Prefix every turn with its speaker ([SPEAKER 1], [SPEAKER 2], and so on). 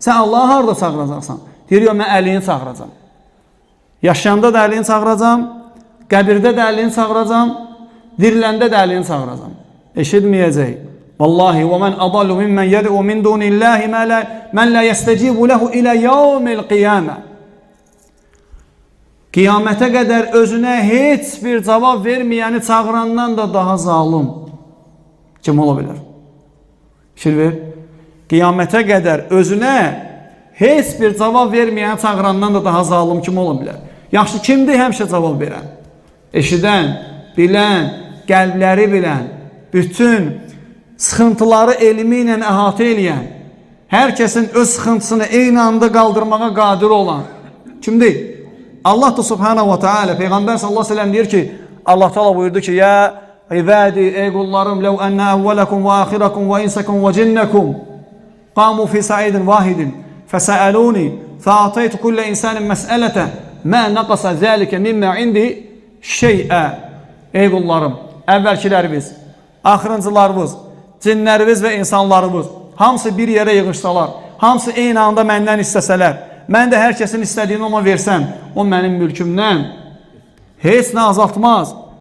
[SPEAKER 1] Sən Allahı harada çağıracaqsan? Deyir, yox, mən əlini çağıracam. Yaşayanda da əlini çağıracam, qəbirdə də əlini çağıracam, diriləndə də əlini çağıracam. Eşitməyəcək. Vallahi, وَمَنْ أَضَلُّ مِمَّنْ يَدْعُ مِنْ دُونِ اللّٰهِ مَنْ لَا يَسْتَجِيبُ لَهُ إِلَى يَوْمِ الْقِيَامَةِ. Qiyamətə qədər özünə heç bir cavab verməyəni çağırandan da daha zalım kim ola bilər? Fikir ver. Qiyamətə qədər özünə heç bir cavab verməyəni çağırandan da daha zalım kim ola bilər? Yaxşı, kimdir həmişə cavab verən? Eşidən, bilən, qəlbləri bilən, bütün sıxıntıları elmi ilə əhatə eləyən, hər kəsin öz sıxıntısını eyni anda qaldırmağa qadir olan kimdir? Allah da subhanahu wa ta'ala, Peyğəmbər sallallahu aleyhi ve sellem deyir ki, Allah ta'ala buyurdu ki, ya ibadi, ey qullarım, ləv ənə əvvələkum və axirakum və insəkum və cinnəkum qamu fi sa'idin vahidin fəsəəluni fəataytu kullə insanın məsələtə mə nəqasa zəlikə mimmə indi şeyə. Ey qullarım, əvvəlkilərimiz, axırıncılarımız, cinlərimiz və insanlarımız hamısı bir yerə yığışsalar, hamısı eyni anda məndən istəsələr, mən də hər kəsin istədiyini ona versəm, o mənim mülkümdən heç nə azaltmaz,